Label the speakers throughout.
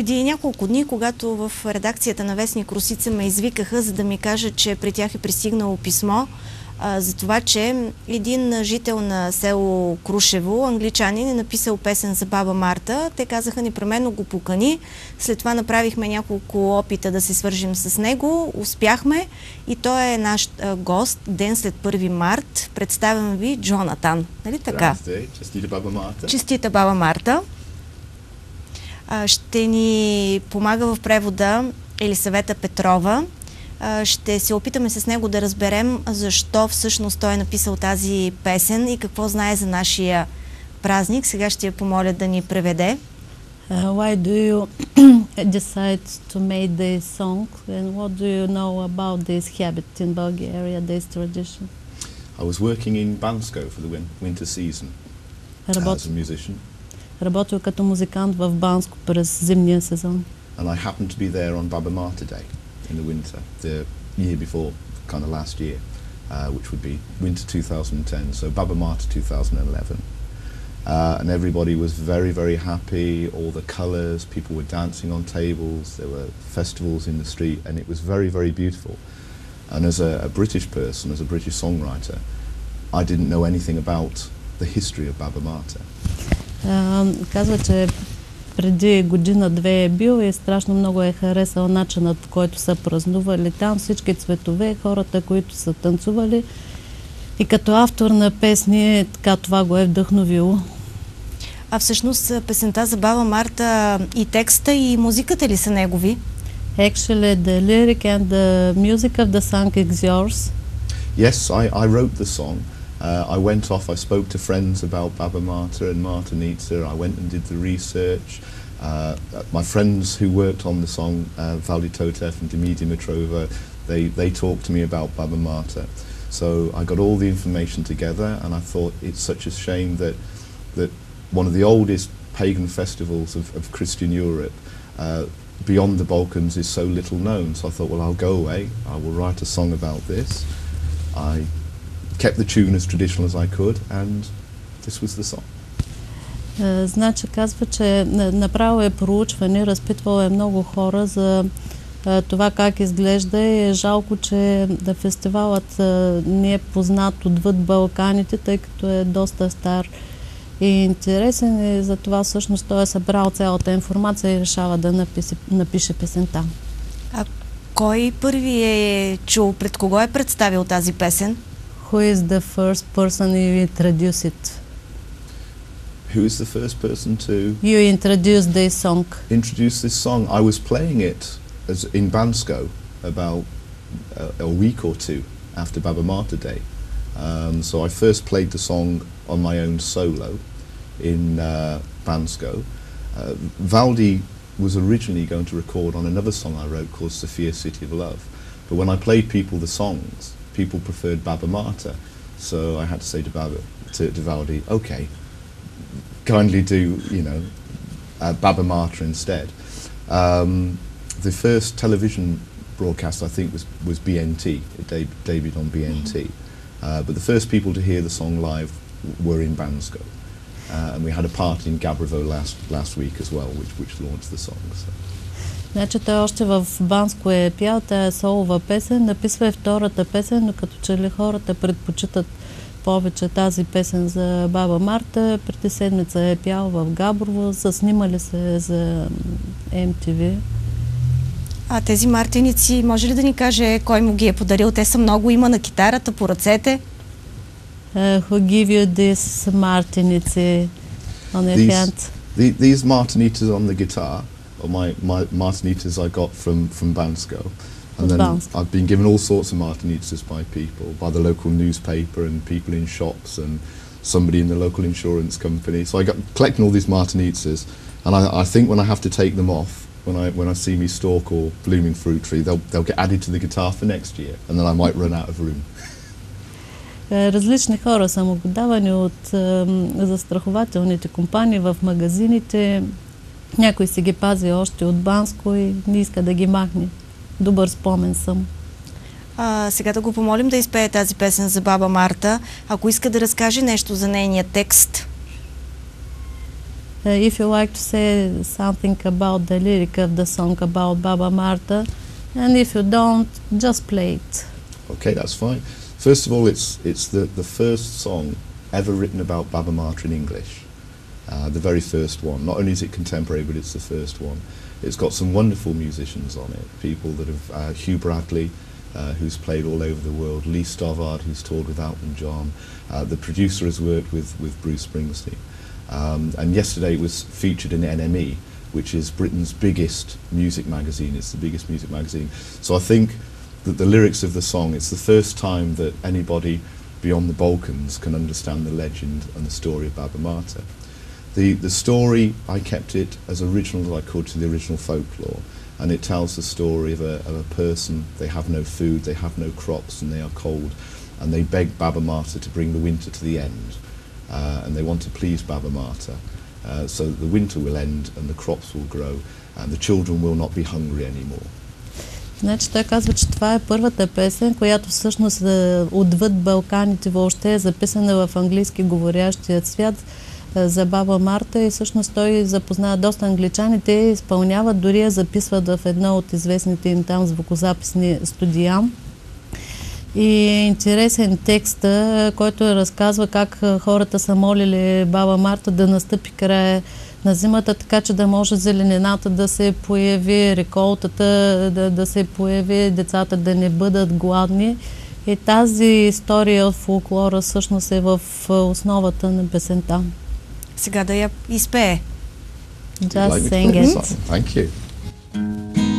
Speaker 1: Преди няколко дни, когато в редакцията на вестник Русица ме извикаха, за да ми кажат, че при тях е пристигнало писмо за това, че един жител на село Крушево, англичанин, е написал песен за Баба Марта. Те казаха, непременно го покани. След това направихме няколко опита да се свържим с него. Успяхме и той е наш гост ден след 1 март. Представям ви Джонатан. Нали така?
Speaker 2: Честита Баба Марта.
Speaker 1: Честита Баба Марта. Ще ни помага в превода Елисавета Петрова. Ще се опитаме с него да разберем защо всъщност той е написал тази песен и какво знае за нашия празник. Сега ще я помоля да ни преведе.
Speaker 3: Why do you decide to make this song and what do you know about this habit in Bulgaria, this tradition?
Speaker 2: I was working in Bansko for the winter season as a musician.
Speaker 3: Работил като музикант в Банско през зимния сезон.
Speaker 2: And I happened to be there on Baba Marta Day in the winter, the year before, kind of last year, which would be winter 2010, so Baba Marta 2011. And everybody was very, very happy, all the colours, people were dancing on tables, there were festivals in the street, and it was very, very beautiful. And as a British person, as a British songwriter, I didn't know anything about the history of Baba Marta.
Speaker 3: Казва, че преди година-две е бил и страшно много е харесал начинът, по който са празнували там, всички цветове, хората, които са танцували. И като автор на песни, така това го е вдъхновило.
Speaker 1: А всъщност песента за Баба Марта и текста и музиката ли са негови?
Speaker 3: Actually, the lyric and the music of the song is yours.
Speaker 2: Yes, I wrote the song. I went off, I spoke to friends about Baba Marta and martenitsas. I went and did the research. My friends who worked on the song, Valdi Totev and Dimitrij Mitrova, they talked to me about Baba Marta. So I got all the information together and I thought it's such a shame that one of the oldest pagan festivals of Christian Europe, beyond the Balkans, is so little known. So I thought, well, I'll go away, I will write a song about this. I kept the tune as traditional as I could, and this was the song.
Speaker 3: Значи казва, че направо е проучване, разпитвал е много хора за това как изглежда и е жалко, че фестивалът не е познат отвъд Балканите, тъй като е доста стар и интересен и затова всъщност той е събрал цялата информация и решава да напише песента.
Speaker 1: А кой първи е чул, пред кого е представил тази песен?
Speaker 3: Who is the first person you introduced it?
Speaker 2: Who is the first person to...
Speaker 3: You introduced this song.
Speaker 2: Introduce this song. I was playing it in Bansko about a week or two after Baba Marta Day. So I first played the song on my own solo in Bansko. Valdi was originally going to record on another song I wrote called Sofia, City of Love. But when I played people the songs, people preferred Baba Marta, so I had to say to Valdi, okay, kindly do, you know, Baba Marta instead. The first television broadcast, I think, was BNT. It debuted on BNT. But the first people to hear the song live were in Bansko. And we had a party in Gabrovo last week as well, which launched the song. So.
Speaker 3: Значи той още в Банско е пял тая солова песен, написва и втората песен, но като че ли хората предпочитат повече тази песен за Баба Марта. Преди седмица е пял в Габрово, снимали се за MTV.
Speaker 1: А тези мартеници, може ли да ни каже кой му ги е подарил? Те са много, има на китарата, по ръцете.
Speaker 3: Who give you this martenitsas on your hand?
Speaker 2: These martenitsas on the guitar, or my martenitsas I got from Bansko. And then I've been given all sorts of martenitsas by people, by the local newspaper and people in shops and somebody in the local insurance company. So I got collecting all these martenitsas, and I think when I have to take them off, when I see me stalk or blooming fruit tree, they'll get added to the guitar for next year, and then I might run out of room.
Speaker 3: Различни хора са му давани от застрахователните компании в магазините. Някой си ги пази още от Банско и не иска да ги махне. Добър спомен съм.
Speaker 1: Сега да го помолим да изпее тази песен за Баба Марта. Ако иска да разкаже нещо за нейния текст.
Speaker 3: if you like to say something about the lyric of the song about Baba Marta, and if you don't, just play it.
Speaker 2: Okay, that's fine. First of all, it's the first song ever written about Baba Marta in English. The very first one. Not only is it contemporary, but it's the first one. It's got some wonderful musicians on it. People that have, Hugh Bradley, who's played all over the world, Lee Stoddard, who's toured with Elton John. The producer has worked with Bruce Springsteen. And yesterday it was featured in NME, which is Britain's biggest music magazine. It's the biggest music magazine. So I think that the lyrics of the song, it's the first time that anybody beyond the Balkans can understand the legend and the story of Baba Marta. The story, I kept it as original as I could to the original folklore, and it tells the story of a person. They have no food, they have no crops, and they are cold, and they beg Baba Marta to bring the winter to the end, and they want to please Baba Marta, so that the winter will end and the crops will grow and the children will not be hungry anymore.
Speaker 3: Значи той казва, че това е първата песен, която всъщност отвъд Балканите въобще е записана в английски говорящият свят за Баба Марта, и всъщност той запознава доста англичани. Те изпълняват, дори я записват в едно от известните им там звукозаписни студия. И е интересен текст, който разказва как хората са молили Баба Марта да настъпи края на зимата, така че да може зеленината да се появи, реколтата да се появи, децата да не бъдат гладни. И тази история от фолклора всъщност е в основата на песента.
Speaker 1: Сега да я изпее.
Speaker 3: Just sing it.
Speaker 2: Thank you. Thank you.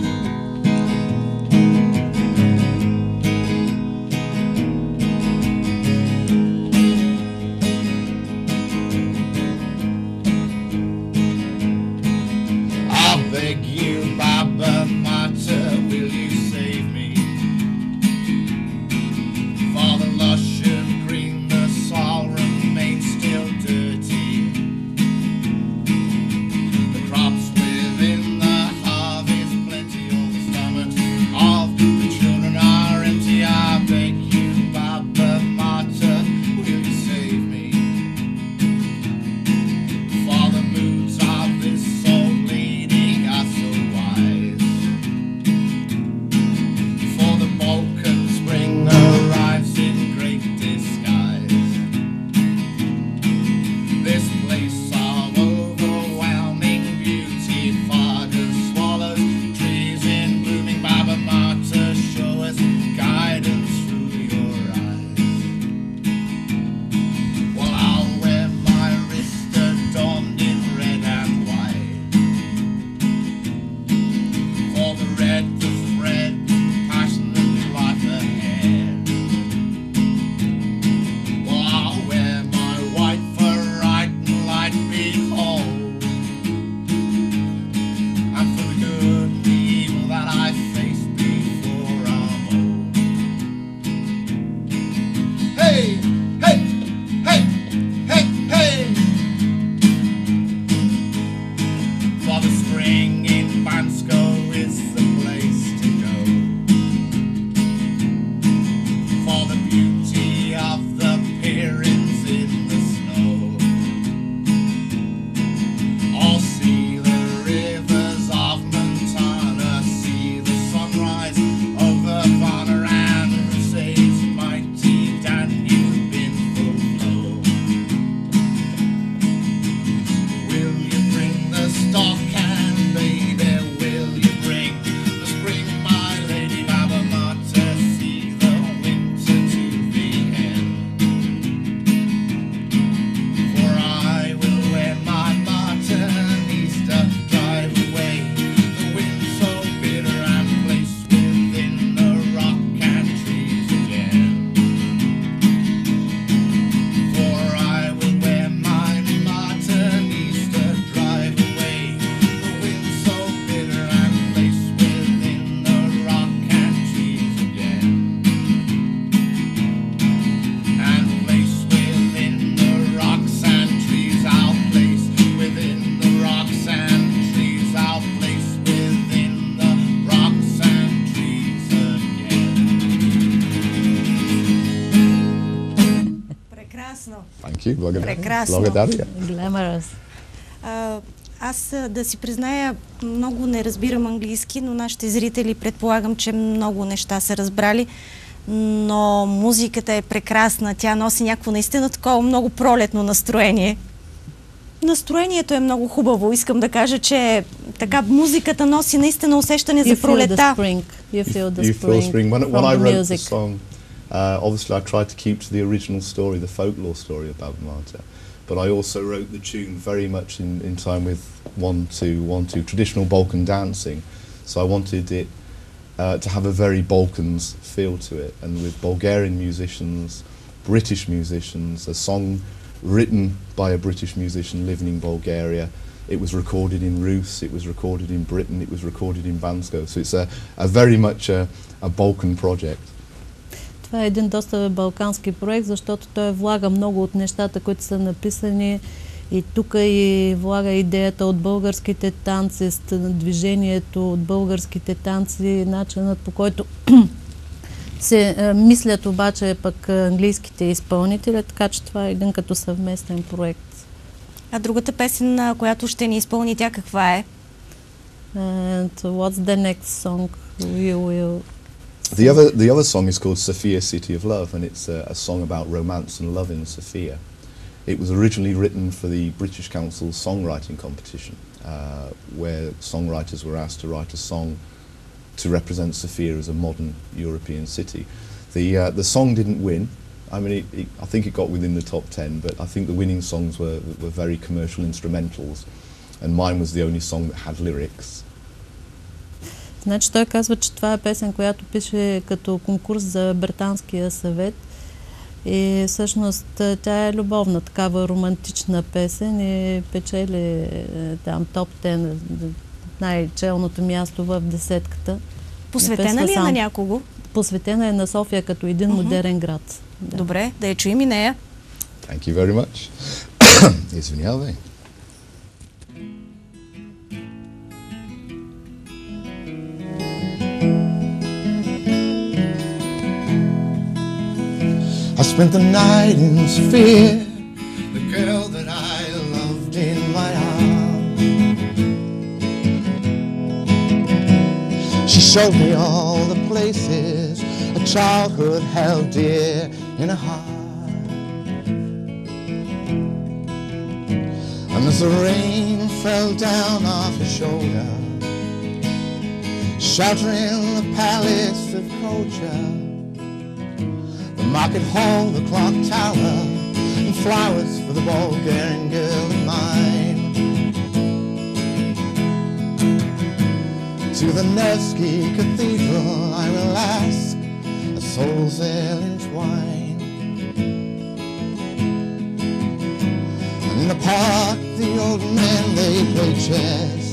Speaker 1: Прекрасно.
Speaker 2: Благодаря.
Speaker 3: Glamorous.
Speaker 1: Аз да си призная, много не разбирам английски, но нашите зрители предполагам, че много неща са разбрали. Но музиката е прекрасна, тя носи някакво наистина такова много пролетно настроение. Настроението е много хубаво. Искам да кажа, че така музиката носи наистина усещане за пролета.
Speaker 3: You feel the spring
Speaker 2: When I wrote the song, obviously I tried to keep to the original story, the folklore story of Baba Marta. But I also wrote the tune very much in time with 1-2 traditional Balkan dancing. So I wanted it to have a very Balkans feel to it, and with Bulgarian musicians, British musicians, a song written by a British musician living in Bulgaria. It was recorded in Rus, it was recorded in Britain, it was recorded in Bansko. So it's a very much a Balkan project.
Speaker 3: Това е един доста балкански проект, защото той влага много от нещата, които са написани, и тук и влага идеята от българските танци, движението от българските танци, начинът по който се мислят обаче пък английските изпълнители, така че това е един като съвместен проект.
Speaker 1: А другата песен, която ще ни изпълни, тя каква е?
Speaker 3: And what's the next song you will...
Speaker 2: The other song is called Sofia, City of Love, and it's a song about romance and love in Sofia. It was originally written for the British Council's songwriting competition, where songwriters were asked to write a song to represent Sofia as a modern European city. The song didn't win. I mean, I think it got within the top 10, but I think the winning songs were very commercial instrumentals, and mine was the only song that had lyrics.
Speaker 3: Значи той казва, че това е песен, която пише като конкурс за Британския съвет, и всъщност тя е любовна, такава романтична песен, и печели там топ 10, най-челното място в десетката.
Speaker 1: Посветена ли е на някого?
Speaker 3: Посветена е на София като един модерен град.
Speaker 1: Да. Добре, да я чуем и нея.
Speaker 2: Thank you very much. Извинявай. I spent the night in Sofia, the girl that I loved in my arms. She showed me all the places a childhood held dear in her heart. And as the rain fell down off her shoulder, sheltering the palace of culture, the market hall, the clock tower, and flowers for the Bulgarian girl of mine. To the Nevsky Cathedral I will ask a soul's ale wine. And in the park the old men they play chess,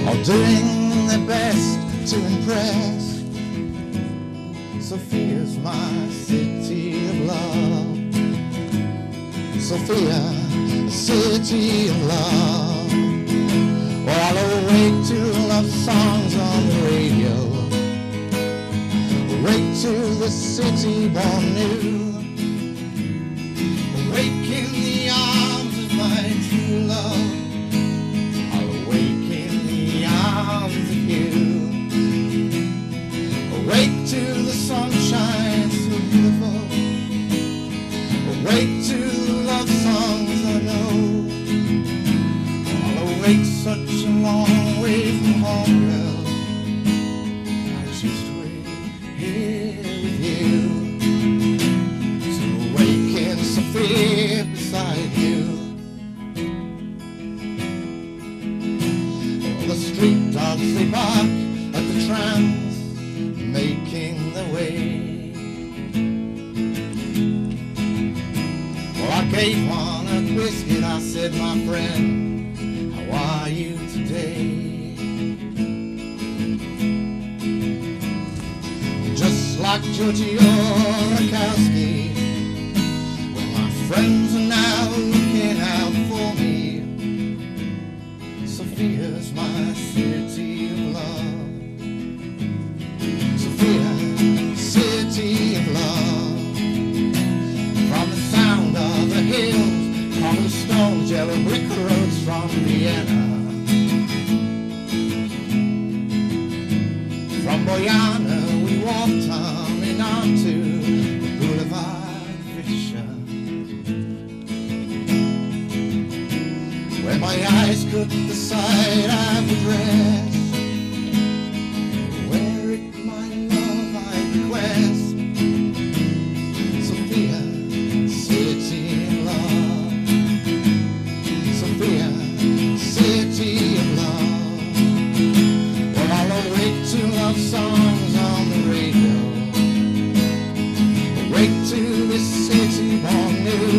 Speaker 2: all doing their best to impress. Sofia's my city of love. Sofia, city of love. Well, I'll awake to love songs on the radio, awake to the city born new, awake in the arms of my true love. I'll awake in the arms of you, awake to the sunshine so beautiful, awake to the love songs I know. I'll awake such a long way from home, girl. I choose to wait here with you, to awake in Sofia beside you. All the street dogs they bark at the trams, making their way. Well, I gave one a biscuit, I said, my friend, how are you today? Just like Giorgio Rakowski, well, my friends are now looking out for me. Sofia's my city of love. Sofia, city of love. From the sound of the hills, from the stones yellow brick roads from Vienna. From Boyana we walked on to Boulevard Fischer, where my eyes could decide I would rest. Wear it, my love, I request. Sofia, city of love. Sofia, city of love. Well, I'll awake to love songs on the radio. Awake to this city born new.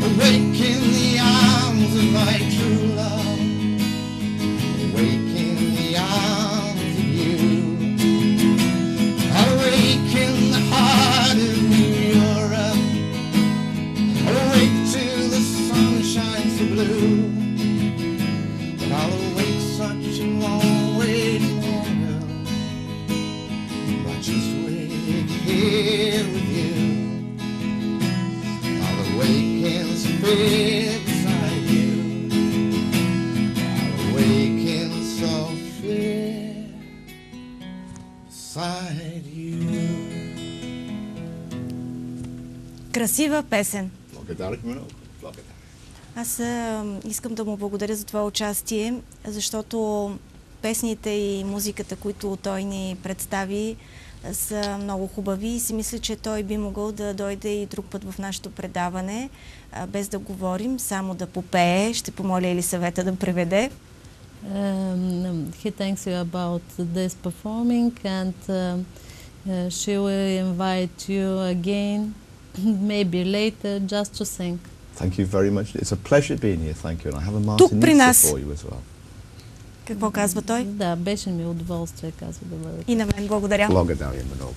Speaker 2: Awake in the arms of my true love. Awake in the arms of you. I'll awake in the heart of New Europe. I'll awake to the sunshine so blue. But I'll awake such a long way longer. I just wait here with you. I'll awaken Sofia beside you. I'll awaken Sofia beside you.
Speaker 1: Красива песен.
Speaker 2: Благодаря много. Благодаря.
Speaker 1: Аз искам да му благодаря за това участие, защото песните и музиката, които той ни представи, са много хубави и си мисля, че той би могъл да дойде и друг път в нашето предаване, без да говорим, само да попее. Ще помоля Елисавета да преведе.
Speaker 3: He thanks you about this performing and she will invite you again, maybe later, just to sing.
Speaker 2: Thank you very much. It's a pleasure being here. Thank you. And I have a martenitsa for you as well.
Speaker 1: Какво казва той?
Speaker 3: Да, беше ми удоволствие, казва да бъде.
Speaker 1: И на мен благодаря.
Speaker 2: Благодаря много.